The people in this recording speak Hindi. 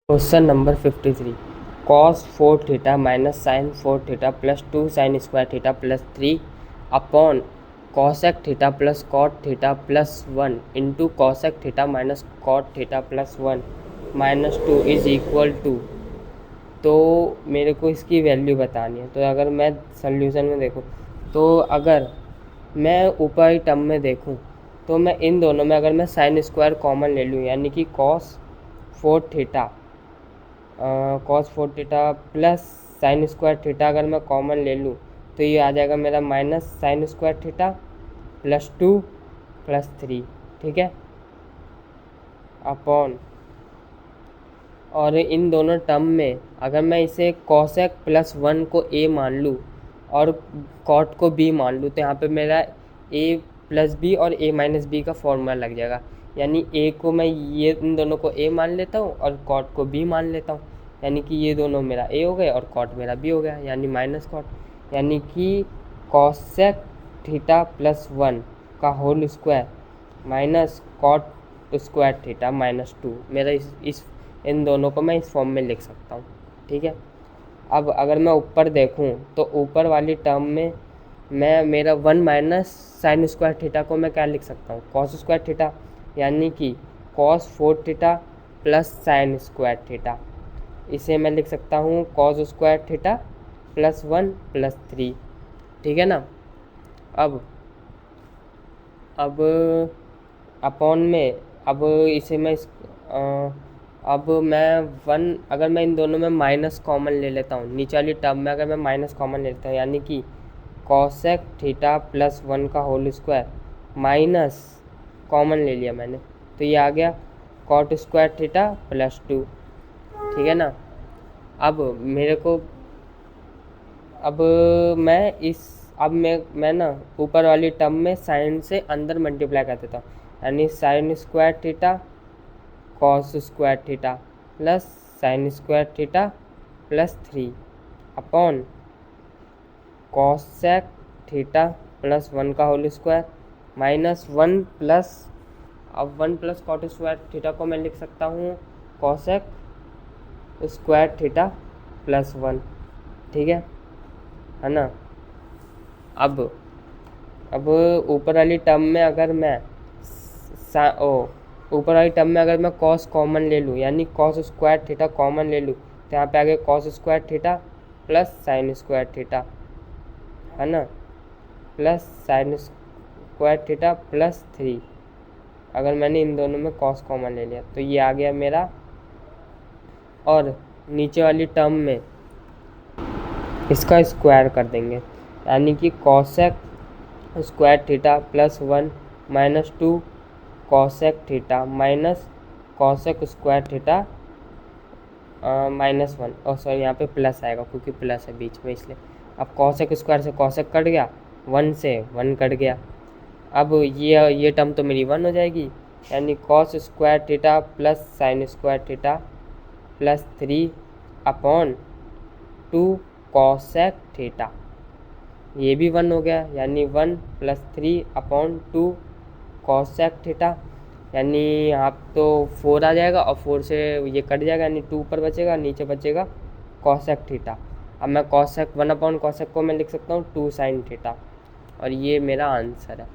Question number 53 cos 4 theta minus sine 4 theta plus 2 sine square theta plus 3 upon cosec theta plus cot theta plus 1 into cosec theta minus cot theta plus 1 minus 2 is equal to. तो मेरे को इसकी वैल्यू बतानी है। तो अगर मैं सॉल्यूशन में देखूँ, तो अगर मैं ऊपर टर्म में देखूँ तो मैं इन दोनों में अगर मैं साइन स्क्वायर कॉमन ले लूँ, यानी कि cos 4 theta cos 4 theta plus sign square theta अगर मैं कॉमन ले लूँ तो ये आ जाएगा मेरा minus sign square theta plus 2 plus 3, ठीक है, अपॉन। और इन दोनों टर्म में अगर मैं इसे कॉसेक प्लस 1 को a मान लूँ और कॉट को b मान लूँ, तो यहाँ पे मेरा a प्लस बी और a माइनस बी का फॉर्मूला लग जाएगा। यानी a को मैं ये इन दोनों को a मान लेता हूँ और कॉट को b मान लेता हूँ, यानी कि ये दोनों मेरा a हो गए और कॉट मेरा b हो गया, यानी माइनस कॉट। यानी कि कॉसेक थीटा प्लस 1 का whole square minus cot square theta minus 2, मेरा इस इन दोनों को मैं इस फॉर्म में लिख सकता हूँ, ठीक है। अब अगर मैं ऊपर देखूँ तो ऊपर वाली टर्म में मैं मेरा 1 माइनस साइन स्क्वायर थीटा को मैं क्या लिख सकता हूँ, कॉस स्क्वायर थीटा, यानी कि cos 4 theta plus sign square theta. इसे मैं लिख सकता हूँ cos square theta plus 1 plus 3, ठीक है ना। अब अपॉन में अब इसे मैं अब मैं 1 अगर मैं इन दोनों में माइनस कॉमन ले लेता हूँ, नीचे वाली टर्म में अगर मैं माइनस कॉमन ले लेता हूँ, यानी कि कॉसेक थीटा प्लस 1 का होल स्क्वायर माइनस कॉमन ले लिया मैंने, तो ये आ गया कॉट स्क्वायर थीटा प्लस 2, ठीक है ना। अब मेरे को अब मैं इस अब मैं ना ऊपर वाली टर्म में साइन से अंदर मल्टीप्लाई कर देता हूँ, यानी sign square theta cos square theta plus sign square theta plus 3 upon cosec theta plus 1 का होल स्क्वायर माइनस 1 प्लस, अब 1 प्लस कॉट स्क्वायर थीटा को मैं लिख सकता हूँ कॉसेक स्क्वायर थीटा प्लस 1, ठीक है ना। अब ऊपर वाली टर्म में अगर मैं ऊपर वाली टर्म में अगर मैं कॉस कॉमन ले लूँ, यानी कॉस स्क्वायर थीटा कॉमन ले लूँ, तो यहाँ पे आगे cos square theta plus sign square theta, है ना, plus sign square theta plus 3। अगर मैंने इन दोनों में कॉस कॉमन ले लिया तो ये आ गया मेरा। और नीचे वाली टर्म में इसका स्क्वायर कर देंगे, यानी कि cosec square theta plus 1 minus 2 cosec theta minus cosec square theta minus 1, और सॉरी यहाँ पे प्लस आएगा क्योंकि प्लस है बीच में, इसलिए। अब कॉसेक स्क्वायर से कॉसेक कट गया, 1 से 1 कट गया। अब ये टर्म तो मेरी 1 हो जाएगी, यानी cos square theta plus sign square theta plus 3 upon 2 cosec theta, ये भी 1 हो गया, यानी 1 प्लस 3 अपॉन 2 कॉसेक थीटा, यानी यहाँ तो 4 आ जाएगा और 4 से ये कट जाएगा, यानी 2 ऊपर बचेगा, नीचे बचेगा कॉसेक थीटा। अब मैं कॉसेक 1 अपॉन कॉसेक को मैं लिख सकता हूँ 2 साइन थीटा, और ये मेरा आंसर है।